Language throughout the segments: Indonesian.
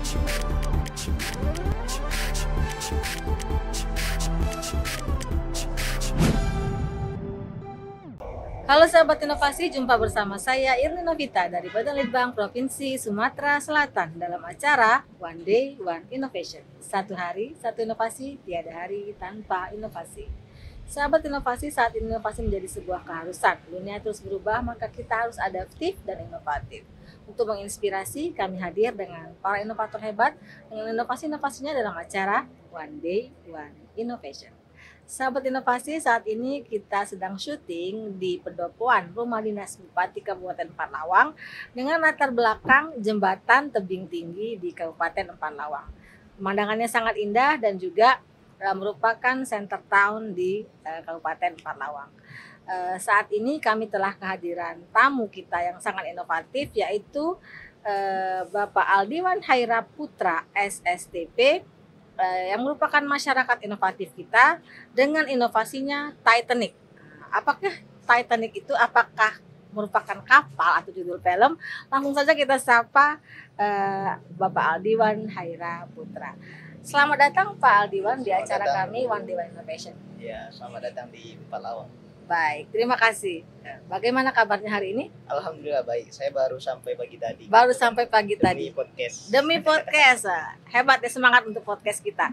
Halo sahabat inovasi, jumpa bersama saya Irni Novita dari Badan Litbang Provinsi Sumatera Selatan dalam acara One Day One Innovation. Satu hari, satu inovasi, tiada hari tanpa inovasi. Sahabat inovasi, saat ini inovasi menjadi sebuah keharusan. Dunia terus berubah, maka kita harus adaptif dan inovatif. Untuk menginspirasi, kami hadir dengan para inovator hebat dengan inovasi-inovasinya dalam acara One Day One Innovation. Sahabat inovasi, saat ini kita sedang syuting di pendopoan Rumah Dinas Bupati Kabupaten Empat-Lawang dengan latar belakang jembatan tebing tinggi di Kabupaten Empat-Lawang. Pemandangannya sangat indah dan juga merupakan center town di Kabupaten Empat-Lawang. Saat ini kami telah kehadiran tamu kita yang sangat inovatif, yaitu Bapak Aldiwan Haira Putra SSTP, yang merupakan masyarakat inovatif kita dengan inovasinya Titanic. Apakah Titanic itu apakah merupakan kapal atau judul film? Langsung saja kita sapa Bapak Aldiwan Haira Putra. Selamat datang Pak Aldiwan di acara kami One Day One Innovation. Ya, selamat datang di Empat-Lawang. Baik, terima kasih. Bagaimana kabarnya hari ini? Alhamdulillah baik. Saya baru sampai pagi tadi. Baru sampai pagi Demi tadi. podcast. Demi podcast. Hebat ya, semangat untuk podcast kita.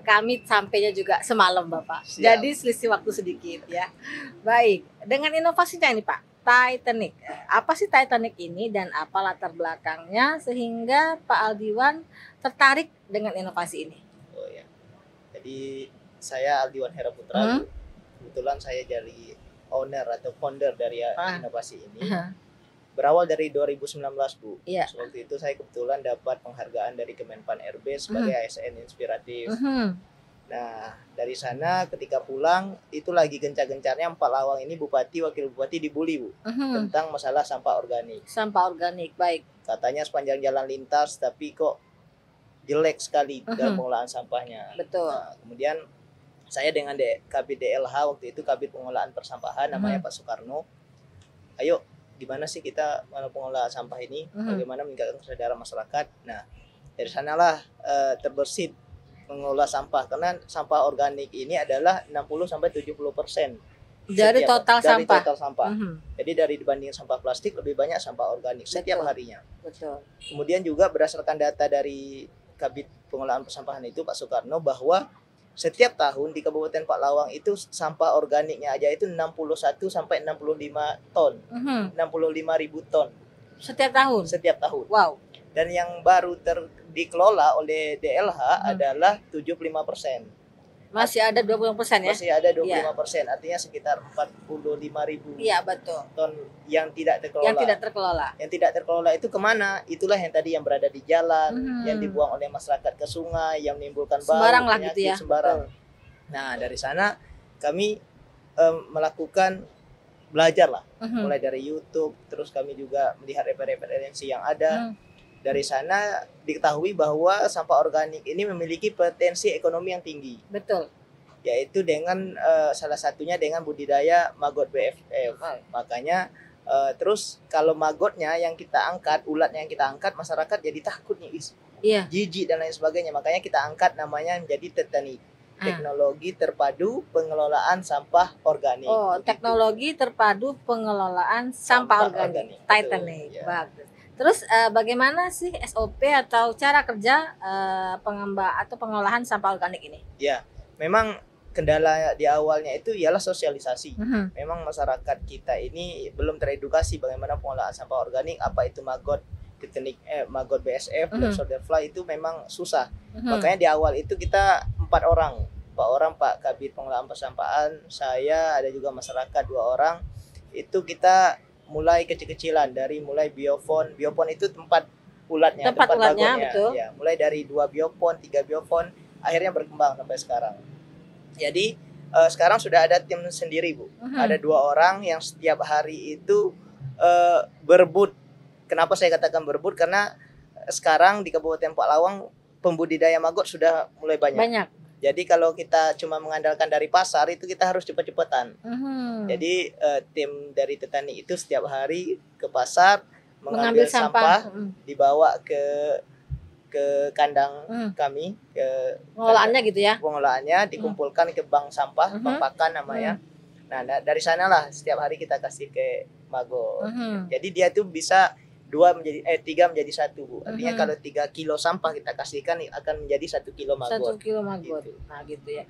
Kami sampainya juga semalam Bapak. Siap. Jadi selisih waktu sedikit ya. Baik, dengan inovasinya ini Pak, Titanic. Apa sih Titanic ini dan apa latar belakangnya sehingga Pak Aldiwan tertarik dengan inovasi ini? Oh ya. Jadi saya Aldiwan Hera Putra. Kebetulan saya jadi owner atau founder dari inovasi ini. Berawal dari 2019, Bu. Iya. Waktu itu saya kebetulan dapat penghargaan dari Kemenpan RB sebagai ASN inspiratif. Nah, dari sana ketika pulang itu lagi gencar-gencarnya Empat-Lawang ini bupati wakil bupati dibully, Bu, tentang masalah sampah organik. Sampah organik, baik. Katanya sepanjang jalan lintas tapi kok jelek sekali dalam pengelolaan sampahnya. Betul. Nah, kemudian saya dengan Kabid DLH waktu itu, Kabid Pengelolaan Persampahan, namanya Pak Soekarno. Ayo, gimana sih kita mengelola sampah ini? Bagaimana meningkatkan kesadaran masyarakat? Nah, dari sanalah terbersit mengelola sampah, karena sampah organik ini adalah 60-70% Dari total sampah. Jadi dari dibanding sampah plastik lebih banyak sampah organik setiap harinya. Betul. Kemudian juga berdasarkan data dari Kabid Pengelolaan Persampahan itu Pak Soekarno, bahwa setiap tahun di Kabupaten Empat-Lawang itu sampah organiknya aja itu 61 sampai 65 ton. 65.000 ton Setiap tahun. setiap tahun. Wow. Dan yang baru dikelola oleh DLH adalah 75%. Masih ada 20% ya? Masih ada 25%, artinya sekitar 45.000 betul. ton yang tidak terkelola. Yang tidak terkelola itu kemana? Itulah yang tadi yang berada di jalan, yang dibuang oleh masyarakat ke sungai, yang menimbulkan bau, Sembarang lah penyakit, gitu ya. sembarang. Nah, dari sana kami melakukan belajar lah, mulai dari YouTube, terus kami juga melihat referensi yang ada. Dari sana diketahui bahwa sampah organik ini memiliki potensi ekonomi yang tinggi. Betul. Yaitu dengan salah satunya dengan budidaya maggot BFF. Makanya terus kalau maggotnya yang kita angkat, ulatnya yang kita angkat, masyarakat jadi takut nih, jijik dan lain sebagainya. Makanya kita angkat namanya menjadi Titanic. Teknologi terpadu pengelolaan sampah organik. Oh, teknologi terpadu pengelolaan sampah organik. Titanic. Bagus. Terus bagaimana sih SOP atau cara kerja pengolahan sampah organik ini? Ya, memang kendala di awalnya itu ialah sosialisasi. Memang masyarakat kita ini belum teredukasi bagaimana pengolahan sampah organik, apa itu maggot, maggot BSF, black soldier fly, itu memang susah. Makanya di awal itu kita 4 orang. Pak Kabid Pengelolaan Persampahan, saya, ada juga masyarakat 2 orang. Itu kita mulai kecil-kecilan, dari mulai biofon itu tempat ulatnya, tempat magotnya, betul. Ya, mulai dari 2 biofon, 3 biofon, akhirnya berkembang sampai sekarang. Jadi sekarang sudah ada tim sendiri, Bu. Ada 2 orang yang setiap hari itu berebut. Kenapa saya katakan berebut? Karena sekarang di Kabupaten Empat-Lawang pembudidaya maggot sudah mulai banyak. Jadi kalau kita cuma mengandalkan dari pasar, itu kita harus cepat-cepatan. Jadi tim dari Titanic itu setiap hari ke pasar mengambil sampah, dibawa ke ke kandang kami, ke Pengelolaannya gitu ya. Pengelolaannya dikumpulkan ke bank sampah, bank pakan namanya. Nah, dari sanalah setiap hari kita kasih ke Maggot. Jadi dia tuh bisa 3 menjadi 1, Bu. Artinya kalau 3 kilo sampah kita kasihkan akan menjadi 1 kilo Maggot. 1 kilo Maggot. Gitu. Nah, gitu ya.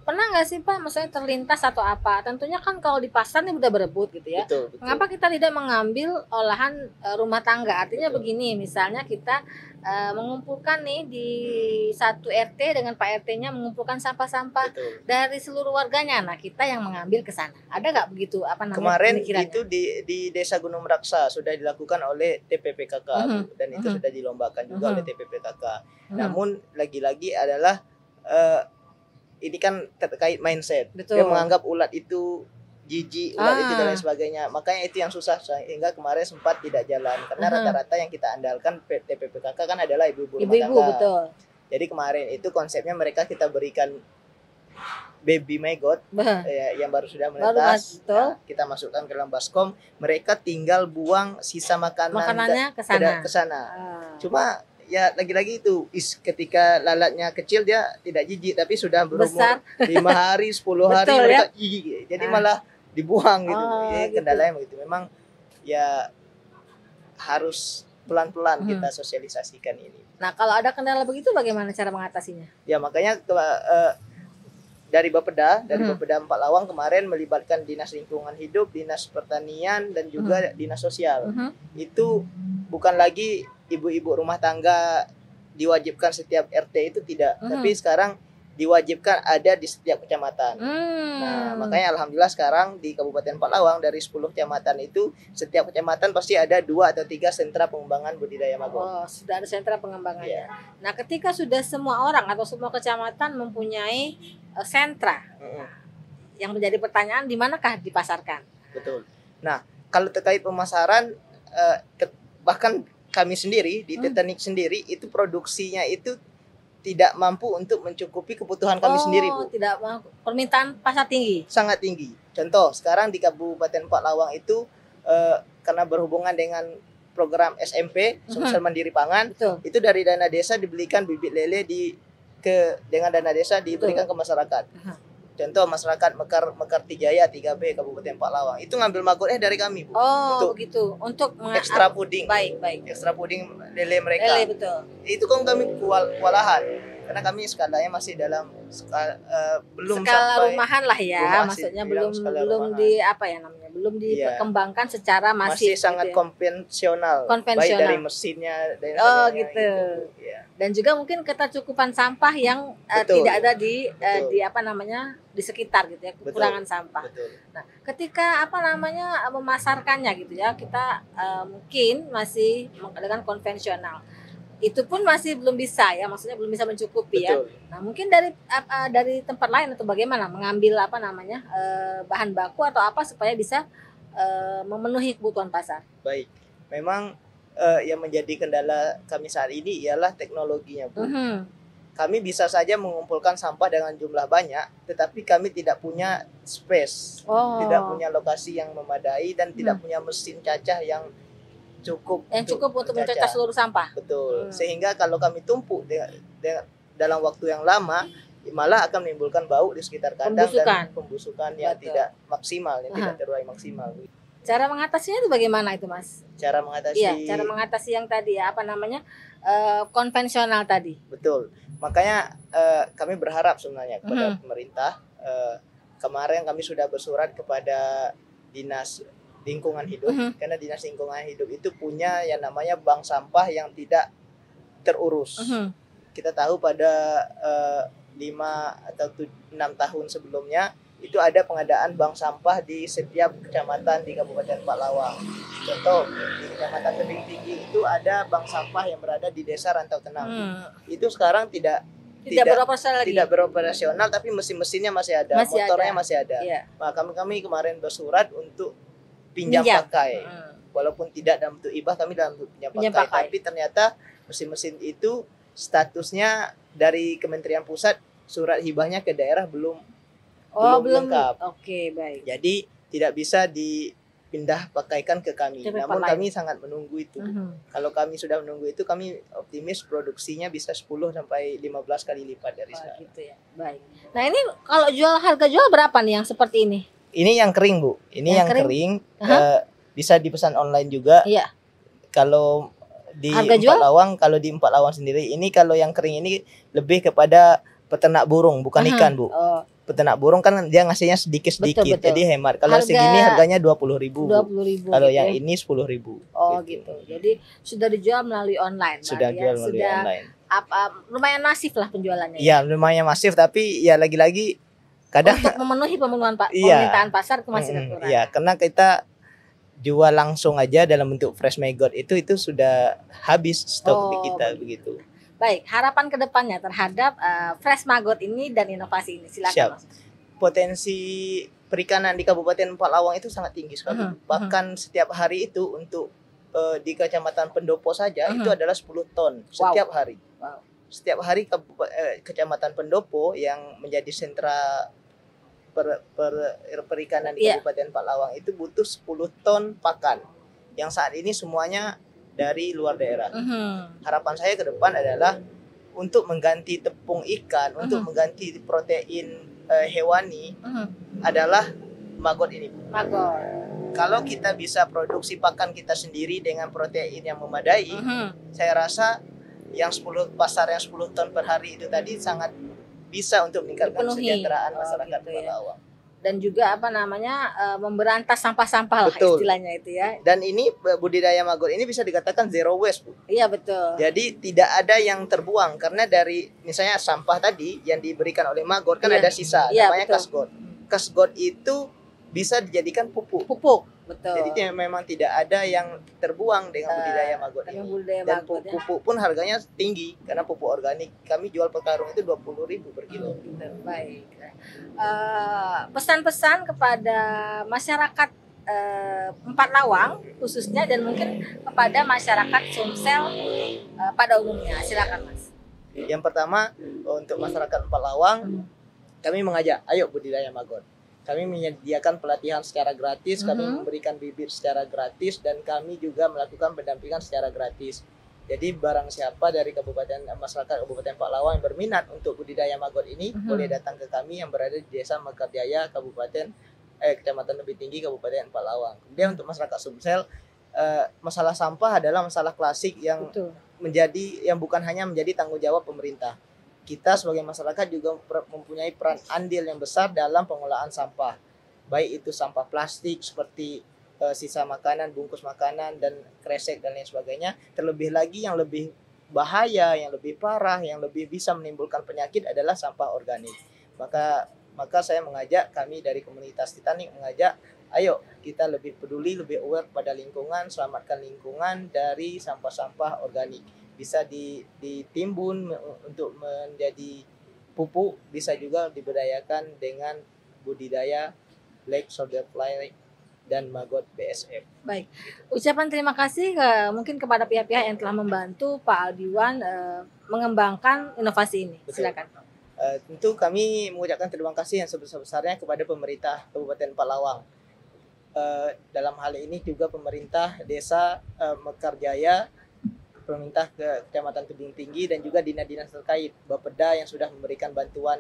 Pernah nggak sih Pak, maksudnya terlintas atau apa? Tentunya kan kalau di pasar nih udah berebut gitu ya. Betul. Mengapa kita tidak mengambil olahan rumah tangga? Artinya begini, misalnya kita mengumpulkan nih di satu RT dengan Pak RT-nya mengumpulkan sampah-sampah dari seluruh warganya. Nah, kita yang mengambil ke sana. Ada nggak begitu apa namanya? Kemarin itu di Desa Gunung Meraksa sudah dilakukan oleh TPPKK dan itu sudah dilombakan juga oleh TPPKK. Namun lagi-lagi adalah ini kan terkait mindset. Dia menganggap ulat itu jijik, ulat itu dan lain sebagainya. Makanya itu yang susah sehingga kemarin sempat tidak jalan karena rata-rata yang kita andalkan TPPKK kan adalah ibu-ibu rumah tangga. Betul. Jadi kemarin itu konsepnya mereka kita berikan baby maggot yang baru sudah menetas. Nah, kita masukkan ke dalam baskom, mereka tinggal buang sisa makanannya ke sana. Cuma ya lagi-lagi itu ketika lalatnya kecil dia tidak jijik tapi sudah berumur 5 hari 10 hari mereka jijik. Jadi malah dibuang gitu. Kendalanya begitu. Memang ya harus pelan-pelan kita sosialisasikan ini. Nah, kalau ada kendala begitu bagaimana cara mengatasinya? Ya makanya dari Bapeda 4 Lawang kemarin melibatkan Dinas Lingkungan Hidup, Dinas Pertanian dan juga Dinas Sosial. Itu bukan lagi ibu-ibu rumah tangga diwajibkan setiap RT itu tidak, tapi sekarang diwajibkan ada di setiap kecamatan. Nah, makanya alhamdulillah sekarang di Kabupaten Lawang dari 10 kecamatan itu setiap kecamatan pasti ada 2 atau 3 sentra pengembangan budidaya maggot. Oh, sudah ada sentra pengembangannya. Nah, ketika sudah semua orang atau semua kecamatan mempunyai sentra, yang menjadi pertanyaan di manakah dipasarkan? Betul. Nah, kalau terkait pemasaran bahkan kami sendiri di Tetanik sendiri itu produksinya itu tidak mampu untuk mencukupi kebutuhan kami sendiri, Bu. Tidak mampu. Permintaan pasar tinggi. Sangat tinggi. Contoh, sekarang di Kabupaten Lawang itu karena berhubungan dengan program SMP Sumsel Mandiri Pangan, itu dari dana desa dibelikan bibit lele dengan dana desa diberikan ke masyarakat. Contoh masyarakat Mekar Tijaya 3B Kabupaten Lawang itu ngambil maggotnya dari kami, Bu. Begitu. Untuk ekstra puding. Baik. Ekstra puding lele mereka. Lele, betul. Itu kan kami kewalahan karena kami skalanya masih dalam belum skala sampai rumahan lah ya, maksudnya belum di apa ya namanya, belum dikembangkan secara masif. Masih sangat konvensional. Baik dari mesinnya dan gitu. Dan juga mungkin ketercukupan sampah yang tidak ada di apa namanya di sekitar gitu ya, kekurangan sampah. Nah, ketika apa namanya memasarkannya gitu ya, kita mungkin masih dengan konvensional. Itu pun masih belum bisa ya, maksudnya belum bisa mencukupi ya. Nah, mungkin dari tempat lain atau bagaimana mengambil apa namanya bahan baku atau apa supaya bisa memenuhi kebutuhan pasar. Baik, memang yang menjadi kendala kami saat ini ialah teknologinya, Bu. Kami bisa saja mengumpulkan sampah dengan jumlah banyak, tetapi kami tidak punya space, tidak punya lokasi yang memadai dan tidak punya mesin cacah yang cukup untuk mencacah seluruh sampah. Betul. Sehingga kalau kami tumpuk dalam waktu yang lama malah akan menimbulkan bau di sekitar kandang dan pembusukan yang tidak maksimal, yang tidak terurai maksimal. Cara mengatasinya itu bagaimana itu, Mas? Cara mengatasi cara mengatasi yang tadi ya, apa namanya? Konvensional tadi. Betul. Makanya kami berharap sebenarnya kepada pemerintah. Kemarin kami sudah bersurat kepada Dinas Lingkungan Hidup, karena Dinas Lingkungan Hidup itu punya yang namanya bank sampah yang tidak terurus. Kita tahu pada 5 atau 6 tahun sebelumnya itu ada pengadaan bank sampah di setiap kecamatan di Kabupaten Lawang. Contoh di Kecamatan Tebing Tinggi itu ada bank sampah yang berada di Desa Rantau Tenang. Itu sekarang tidak beroperasional, tapi mesin-mesinnya masih ada, motornya masih ada. Nah, kami kemarin bersurat untuk pinjam pakai, walaupun tidak dalam bentuk hibah, kami dalam bentuk pinjam pakai. Tapi ternyata mesin-mesin itu statusnya dari Kementerian Pusat, surat hibahnya ke daerah belum lengkap. Oke, baik. Jadi tidak bisa pindah pakaikan ke kami. Ke tempat Namun lain. kami sangat menunggu itu. Kalau kami sudah menunggu itu, kami optimis produksinya bisa 10 sampai 15 kali lipat dari Oh, sekarang. gitu ya. Baik. Nah, ini kalau harga jual berapa nih yang seperti ini? Ini yang kering, Bu. Ini yang kering. Bisa dipesan online juga. Iya. Kalau di Harga jual? Empat Lawang, kalau di Empat Lawang sendiri, ini kalau yang kering ini lebih kepada peternak burung, bukan ikan, Bu. Oh, Peternak burung kan dia ngasihnya sedikit-sedikit, Betul, betul. jadi hemat. Kalau segini harganya 20.000. 20.000. Kalau gitu yang ya. ini 10.000. Oh, gitu. Jadi sudah dijual melalui online. Sudah berarti jual melalui sudah online. Lumayan masif lah penjualannya. Iya, lumayan masif, tapi ya lagi-lagi kadang Untuk memenuhi Iya. permintaan pasar itu masih kekurangan. iya, karena kita jual langsung aja dalam bentuk fresh maggot itu sudah habis stok di kita begitu. Baik, harapan kedepannya terhadap Fresh Maggot ini dan inovasi ini, silakan. Siap. Mas. Potensi perikanan di Kabupaten Empat Lawang itu sangat tinggi sekali. Bahkan setiap hari itu untuk di Kecamatan Pendopo saja itu adalah 10 ton setiap hari. Wow. Setiap hari Kecamatan Pendopo yang menjadi sentra perikanan di Kabupaten Empat Lawang itu butuh 10 ton pakan. Yang saat ini semuanya dari luar daerah. Harapan saya ke depan adalah untuk mengganti tepung ikan, untuk mengganti protein hewani adalah maggot ini. Maggot. Kalau kita bisa produksi pakan kita sendiri dengan protein yang memadai, saya rasa yang 10 ton per hari itu tadi sangat bisa untuk meningkatkan kesejahteraan masyarakat Empat Lawang. Dan juga memberantas sampah-sampah lah istilahnya itu ya. Dan ini budidaya maggot ini bisa dikatakan zero waste, Bu. Iya, betul. Jadi tidak ada yang terbuang karena dari misalnya sampah tadi yang diberikan oleh maggot kan ada sisa, namanya kasgot. Kasgot itu bisa dijadikan pupuk. Betul. Jadi memang tidak ada yang terbuang dengan budidaya maggot ini. Dan pupuk pun harganya tinggi karena pupuk organik. Kami jual per karung itu 20.000 per kilo. Baik. Pesan-pesan kepada masyarakat Empat Lawang khususnya dan mungkin kepada masyarakat Sumsel pada umumnya, silakan Mas. Yang pertama untuk masyarakat Empat Lawang, kami mengajak ayo budidaya maggot. Kami menyediakan pelatihan secara gratis, kami memberikan bibit secara gratis, dan kami juga melakukan pendampingan secara gratis. Jadi barang siapa dari masyarakat Kabupaten Empat Lawang yang berminat untuk budidaya maggot ini boleh datang ke kami yang berada di Desa Mekarjaya, Kecamatan Tebing Tinggi, Kabupaten Empat Lawang. Kemudian untuk masyarakat Sumsel, masalah sampah adalah masalah klasik yang bukan hanya menjadi tanggung jawab pemerintah. Kita sebagai masyarakat juga mempunyai peran andil yang besar dalam pengolahan sampah. Baik itu sampah plastik seperti sisa makanan, bungkus makanan, dan kresek dan lain sebagainya. Terlebih lagi yang lebih bahaya, yang lebih parah, yang lebih bisa menimbulkan penyakit adalah sampah organik. Maka saya mengajak, kami dari komunitas Titanic mengajak, ayo kita lebih peduli, lebih aware pada lingkungan, selamatkan lingkungan dari sampah-sampah organik. Bisa ditimbun untuk menjadi pupuk, bisa juga diberdayakan dengan budidaya Black Soldier Fly dan maggot BSF. Baik, ucapan terima kasih mungkin kepada pihak-pihak yang telah membantu Pak Aldiwan mengembangkan inovasi ini. Silakan. Tentu kami mengucapkan terima kasih yang sebesar-besarnya kepada pemerintah Kabupaten Empat Lawang. Dalam hal ini juga pemerintah Desa Mekarjaya, pemerintah Kecamatan Tebing Tinggi, dan juga dinas-dinas terkait, Bapeda yang sudah memberikan bantuan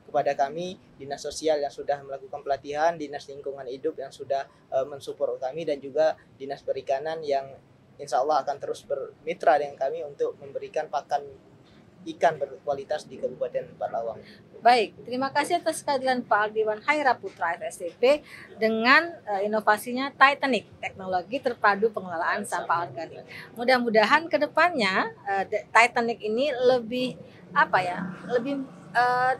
kepada kami, dinas sosial yang sudah melakukan pelatihan, dinas lingkungan hidup yang sudah mensupport kami, dan juga dinas perikanan yang insya Allah akan terus bermitra dengan kami untuk memberikan pakan ikan berkualitas di Kabupaten Empat Lawang. Baik, terima kasih atas kehadiran Pak Aldiwan Haira Putra FSDP dengan inovasinya Titanic, teknologi terpadu pengelolaan sampah organik. Mudah-mudahan kedepannya Titanic ini lebih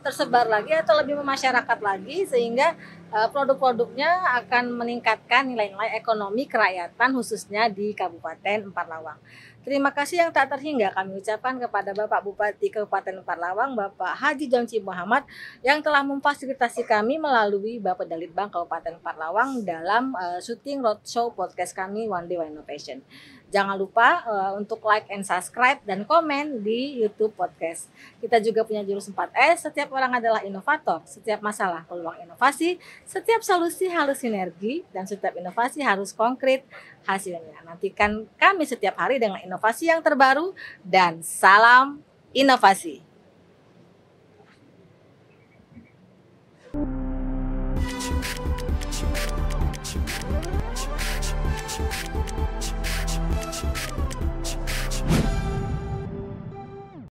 tersebar lagi atau lebih memasyarakat lagi, sehingga produk-produknya akan meningkatkan nilai-nilai ekonomi kerakyatan khususnya di Kabupaten Empat Lawang. Terima kasih yang tak terhingga kami ucapkan kepada Bapak Bupati Kabupaten Empat Lawang, Bapak Haji Jamci Muhammad, yang telah memfasilitasi kami melalui Bapeda Litbang Kabupaten Empat Lawang dalam syuting roadshow podcast kami One Day One Innovation. Jangan lupa untuk like and subscribe dan komen di YouTube Podcast. Kita juga punya jurus 4S, setiap orang adalah inovator, setiap masalah peluang inovasi, setiap solusi harus sinergi, dan setiap inovasi harus konkret hasilnya. Nantikan kami setiap hari dengan inovasi yang terbaru, dan salam inovasi.